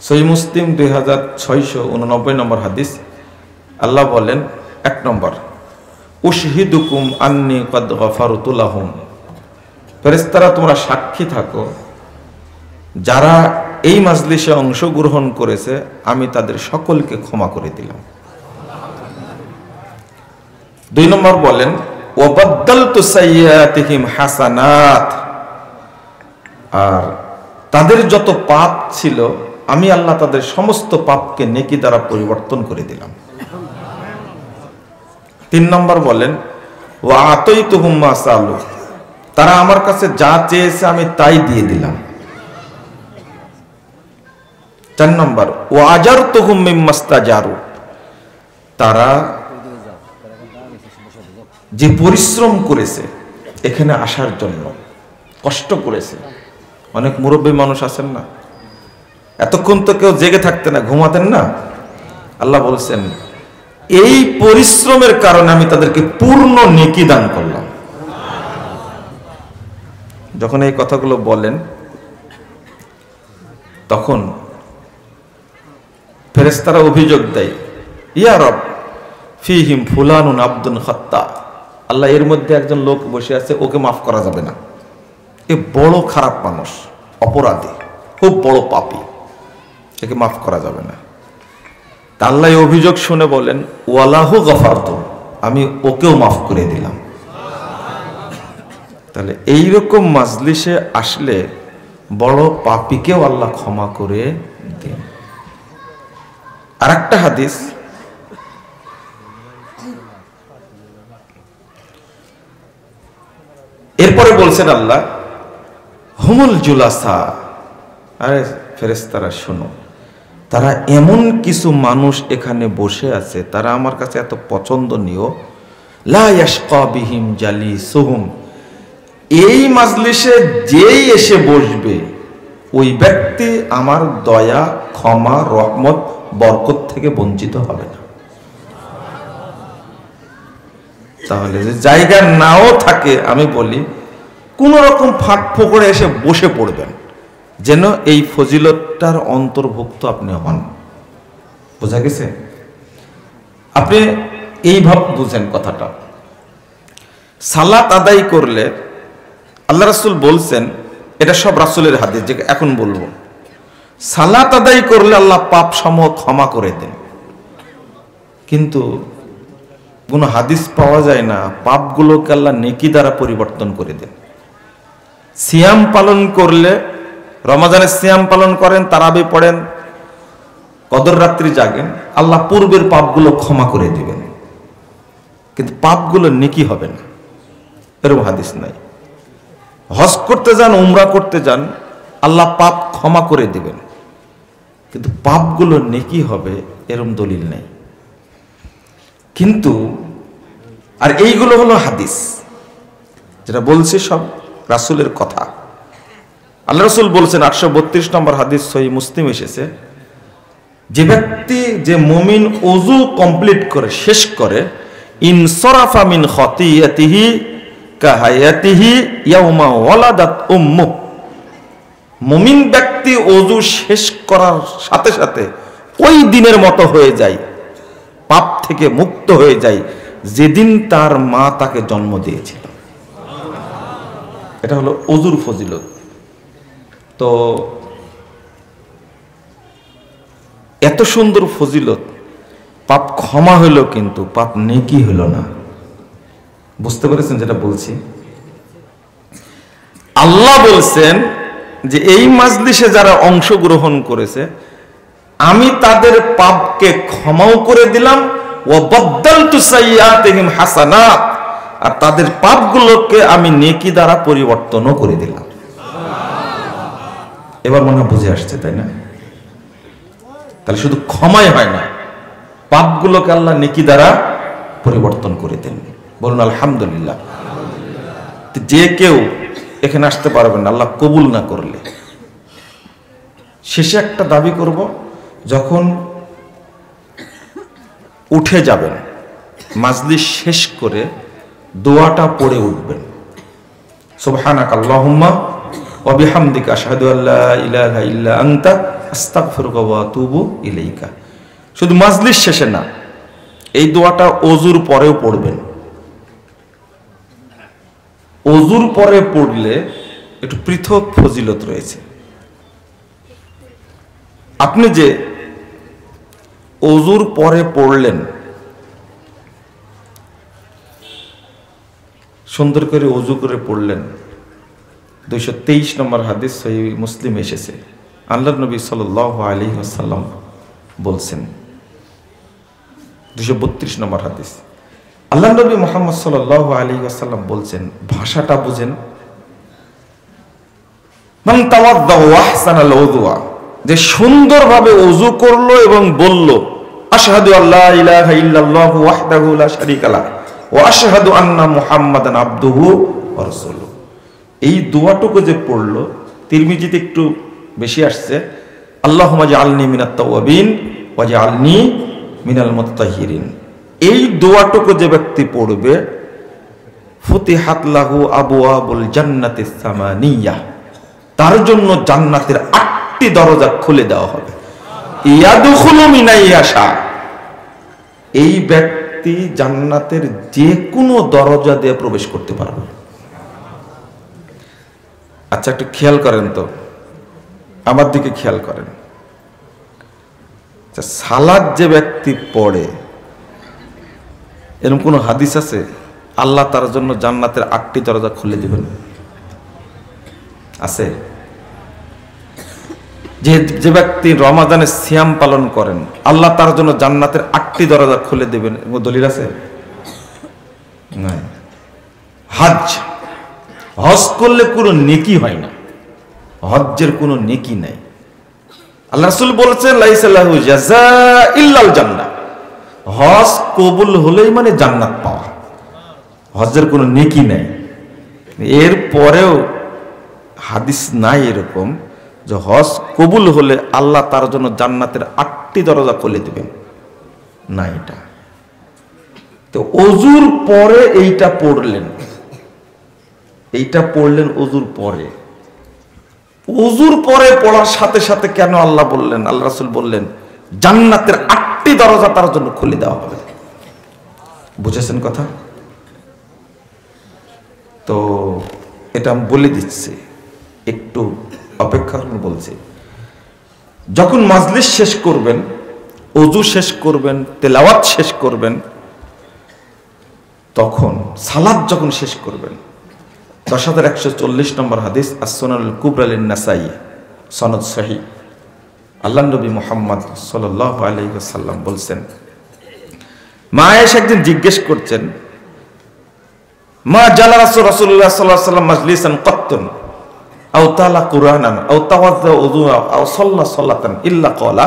সহিহ মুসলিম 2689 নম্বর হাদিস। আল্লাহ বলেন 1 নম্বর, উশহিদুকুম আন্নী কদ গফারতু লাহুম, ফেরেশতারা তোমরা সাক্ষী থাকো যারা এই মাজলিসে অংশগ্রহণ করেছে আমি তাদের সকলকে ক্ষমা করে দিলাম। 2 নম্বর বলেন ওয়াবাদদালতু সাইয়্যাতিহিম হাসানাত, আর তাদের যত পাপ ছিল আমি আল্লাহ তাদের সমস্ত পাপকে নেকি দ্বারা পরিবর্তন করে দিলাম। 3 নম্বর বলেন ওয়া আতাইতুহুম মা সালু, তারা আমার কাছে যা চেয়েছে আমি তাই দিয়ে দিলাম। 4 নম্বর ওয়া আজারতুহুম মিম্মাস্তাজারু, তারা যে পরিশ্রম করেছে এখানে আসার জন্য, কষ্ট করেছে। অনেক মুরব্বী মানুষ আছেন না, এতক্ষণ তো কেউ জেগে থাকতেন না, ঘুমাতেন না। আল্লাহ বলছেন এই পরিশ্রমের কারণে আমি তাদেরকে পূর্ণ নেকি দান করলাম। যখন এই কথাগুলো বলেন তখন ফেরেশতারা অভিযোগ দেয়, ইয়া রব ফিহিম ফুলানুন আব্দুন খাত্তা, আল্লাহ এর মধ্যে একজন লোক বসে আছে, ওকে মাফ করা যাবে না, এ বড় খারাপ মানুষ, অপরাধী, খুব বড় পাপী, একে মাফ করা যাবে না। আল্লাহ অভিযোগ শুনে বলেন ওয়ালাহু গফারতু, আমি ওকেও মাফ করে দিলাম। তাহলে এইরকম মাজলিসে আসলে বড় পাপীকেও আল্লাহ ক্ষমা করে দেন। আরেকটা হাদিস, এরপরে বলছেন আল্লাহ হুমুল জুলাসা, আরে ফেরেশতারা শোনো, তারা এমন কিছু মানুষ এখানে বসে আছে তারা আমার কাছে এত পছন্দনীয়, লা ইয়াশকা বিহিম জালিসুহুম, এই মাজলিসে যেই এসে বসবে ওই ব্যক্তি আমার দয়া, ক্ষমা, রহমত, বরকত থেকে বঞ্চিত হবে না। তাহলে যে জায়গা নাও থাকে আমি বলি কোন রকম ফাঁক ফোকরে এসে বসে পড়বেন, যেন এই ফজিলতটার অন্তর্ভুক্ত আপনি হন। বোঝা গেছে? আপনি এইভাবে বুঝেন কথাটা। সালাত আদায় করলে আল্লাহ রাসূল বলছেন, এটা সব রাসূলের হাদিস যে এখন বলবো, সালাত আদায় করলে আল্লাহ পাপ সমূহ ক্ষমা করে দেন। কিন্তু কোনো হাদিস পাওয়া যায় না পাপগুলোকে আল্লাহ নেকি দ্বারা পরিবর্তন করে দেন। সিয়াম পালন করলে, রমাজানের সিয়াম পালন করেন, তারাবি পড়েন, কদর রাত্রি জাগেন, আল্লাহ পূর্বের পাপগুলো ক্ষমা করে দিবেন, কিন্তু পাপগুলো নেকি হবে না, এরকম হাদিস নাই। হজ করতে যান, উমরা করতে যান, আল্লাহ পাপ ক্ষমা করে দিবেন, কিন্তু পাপগুলো নেকি হবে এরকম দলিল নেই। কিন্তু আর এইগুলো হলো হাদিস, যেটা বলছে সব রাসূলের কথা। আল্লাহ রাসূল বলছেন 832 নম্বর হাদিস সহিহ মুসলিম এসেছে, যে ব্যক্তি, যে মুমিন ওযু কমপ্লিট করে শেষ করে, ইনসরাফা মিন খতিয়াতিহি কাহায়াতিহি ইয়াউমা ওয়ালাদাত উম্মু, মুমিন ব্যক্তি ওযু শেষ করার সাথে সাথে ওই দিনের মতো হয়ে যায়, পাপ থেকে মুক্ত হয়ে যায় যেদিন তার মা তাকে জন্ম দিয়েছিল। এটা হলো ওযুর ফজিলত। তো এত সুন্দর ফজিলত, পাপ ক্ষমা হলো কিন্তু পাপ নেকি হলো না। বুঝতে পেরেছেন যেটা বলছি? আল্লাহ বলছেন যে এই মাজলিসে যারা অংশগ্রহণ করেছে আমি তাদের পাপকে ক্ষমাও করে দিলাম, ওয়া বাদদালতু সাইয়্যাতিহিম হাসানাত, আর তাদের পাপগুলোকে আমি নেকি দ্বারা পরিবর্তনও করে দিলাম। এবার মনে বুঝে আসছে, তাই না? তাহলে শুধু ক্ষমাই হয় না, পাপগুলোকে আল্লাহ নেকি দ্বারা পরিবর্তন করে দেন। বলুন আলহামদুলিল্লাহ। যে কেউ এখানে আসতে পারবেন না আল্লাহ কবুল না করলে। শেষে একটা দাবি করব, যখন উঠে যাবেন মাজলিস শেষ করে দোয়াটা পড়ে উঠবেন, সুবহানাকাল্লাহুম্মা ওয়া বিহামদিকা আশহাদু আল্লা ইলাহা ইল্লা আনতা আস্তাগফিরুকা ওয়া আতুবু ইলাইকা। শুধু মাজলিস শেষে না, এই দোয়াটা ওযুর পরেও পড়বেন। ওযুর পরে পড়লে একটু পৃথক ফজিলত রয়েছে। আপনি যে ওযুর পরে পড়লেন, সুন্দর করে ওযু করে পড়লেন, 223 নম্বর হাদিস সহিহ মুসলিম এসেছে। আল্লাহর নবী সাল্লাল্লাহু আলাইহি ওয়াসাল্লাম বলছেন, 232 নম্বর হাদিস, আল্লাহর নবী মুহাম্মদ সাল্লাল্লাহু আলাইহি ওয়াসাল্লাম বলছেন, ভাষাটা বুঝেন, মান তাওয়াদ্দা ওয়া আহসানাল উযুয়া, যে সুন্দরভাবে ওযু করলো এবং বলল আশহাদু আল্লা ইলাহা ইল্লাল্লাহু ওয়াহদাহু লা শারীকা লাহু ওয়া আশহাদু আন্না মুহাম্মাদান আবদুহু ওয়া রাসূলুহু। এই দোয়াটুকু যে পড়লো, তিরমিজিতে একটু বেশি আসছে, আল্লাহুম্মা জাআলনি মিনাত তাওয়াবিন ওয়া জাআলনি মিনাল মুতাতাহহিরিন। এই দোয়াটুকু যে ব্যক্তি পড়বে, ফুতিহাত লাহু আবওয়াবুল জান্নাতিস সামানিয়া, তার জন্য জান্নাতের 8টি দরজা খুলে দেওয়া হবে। ইয়াদখুলু মিনাইয়াশা, এই ব্যক্তি জান্নাতের যে কোনো দরজা দিয়ে প্রবেশ করতে পারবে। আচ্ছা, একটু খেয়াল করেন তো, আমার দিকে খেয়াল করেন। সালাত যে ব্যক্তি পড়ে, এরকম কোন হাদিস আছে আল্লাহ তার জন্য জান্নাতের 8টি দরজা খুলে দিবেন? আছে? যে ব্যক্তি রমাদানে সিয়াম পালন করেন, আল্লাহ তার জন্য জান্নাতের 8টি দরজা খুলে দেবেন, দলিল আছে? নাই। হজ করলে কোনো নেকি হয় না, হজ্জের কোনো নেকি নাই। আল্লাহ রাসূল বলেছেন, লাইসা লাহু জাযা ইল্লাল জান্নাহ, হজ কবুল হলেই মানে জান্নাত পাওয়া, হজ্জের কোনো নেকি নাই। এর পরেও হাদিস নাই এরকম যে হজ কবুল হলে আল্লাহ তার জন্য জান্নাতের 8টি দরজা খুলে দিবেন, না। এটা তো ওযুর পরে এইটা পড়লেন, ওযুর পরে। ওযুর পরে পড়ার সাথে সাথে কেন আল্লাহ বললেন, আল্লাহ রাসূল বললেন জান্নাতের 8টি দরজা তার জন্য খুলে দেওয়া হবে? বুঝেছেন কথা? তো এটা আমি বলে দিচ্ছি, একটু অপেক্ষা করুন। বলছি, যখন মাজলিস শেষ করবেন, ওযু শেষ করবেন, তেলাওয়াত শেষ করবেন, তখন সালাত যখন শেষ করবেন, 10140 নম্বর হাদিস as-সুনানুল কুবরা লিন-নাসাই, সনদ সহিহ। আল্লাহর নবী মুহাম্মদ সাল্লাল্লাহু আলাইহি ওয়াসাল্লাম বলছেন, মা আয়েশা একদিন জিজ্ঞেস করছেন, মা জালাসু রাসূলুল্লাহ সাল্লাল্লাহু আলাইহি ওয়াসাল্লাম মাজলিসান কাত্তুন আও তালা কুরআনান আও তাওয়াজ্জা উযুআ আও সাল্লা সালাতান ইল্লা ক্বালা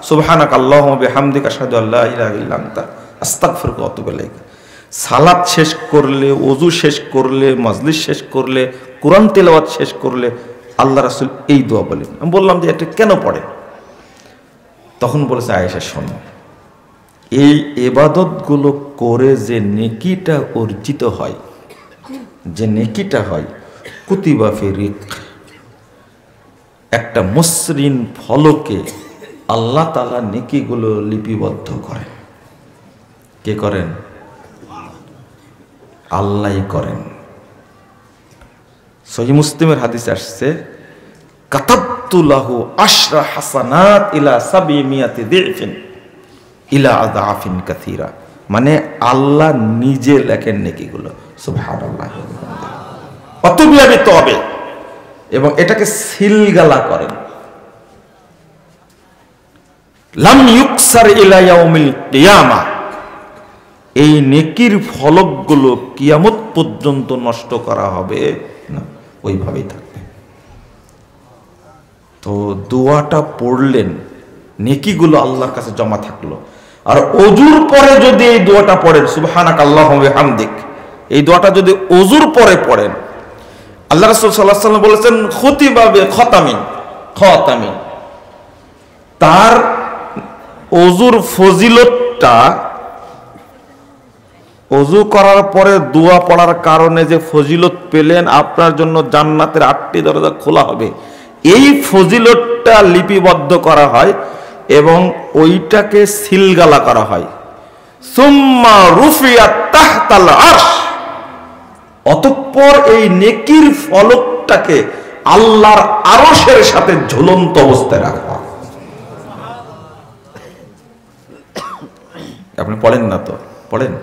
সুবহানাকা আল্লাহুম্মা বিহামদিকা আশহাদু আল্লা ইলাহা ইল্লা আনতা আস্তাগফিরুকা ওয়া আতুবু ইলাইক। সালাত শেষ করলে, ওযু শেষ করলে, মাজলিস শেষ করলে, কোরআন তেলাওয়াত শেষ করলে আল্লাহ রাসূল এই দোয়া বলেন। আমি বললাম যে এটা কেন পড়ে? তখন বলেছে আয়েশা, শোনো, এই ইবাদতগুলো করে যে নেকিটা অর্জিত হয়, যে নেকিটা হয়, কুতিবা ফি রিক, একটা মসৃণ ফলকে আল্লাহ তাআলা নেকিগুলো লিপিবদ্ধ করেন। কে করেন? আল্লাহই করেন। সহিহ মুসলিমের হাদিসে আসছে, কাতাবতু লাহু আশরা হাসানাত ইলা 700 দিফিন ইলা আযাফিন কাসীরা, মানে আল্লাহ নিজে লেখেন নেকিগুলো। সুবহানাল্লাহ। অতবিয়াবি তবে, এবং এটাকে সিলগালা করেন। লাম ইউকসার ইলা ইয়াউমিল কিয়ামা, এই নেকির ফলকগুলো কিয়ামত পর্যন্ত নষ্ট করা হবে না, ওইভাবেই থাকবে। তো দোয়াটা পড়লেন, নেকিগুলো আল্লাহর কাছে জমা থাকলো। আর ওযুর পরে যদি এই দোয়াটা পড়েন, সুবহানাকা আল্লাহুম্মা ওয়া বিহামদিক, এই দোয়াটা যদি ওযুর পরে পড়েন, আল্লাহ রাসূল সাল্লাল্লাহু আলাইহি ওয়াসাল্লাম বলেছেন, খুতিবা বিখাতামিন, খাতামিন, তার ওযুর ফজিলতটা ওযু করার পরে দোয়া পড়ার কারণে যে ফজিলত পেলেন, আপনার জন্য জান্নাতের 8টি দরজা খোলা হবে, এই ফজিলতটা লিপিবদ্ধ করা হয় এবং ওইটাকে সিলগালা করা হয়। সুম্মা রুফিয়াত তাহতাল আরশ, অতঃপর এই নেকির ফলকটাকে আল্লাহর আরশের সাথে ঝুলন্ত অবস্থায় রাখা হয়। আপনি পড়েন না তো? পড়েন।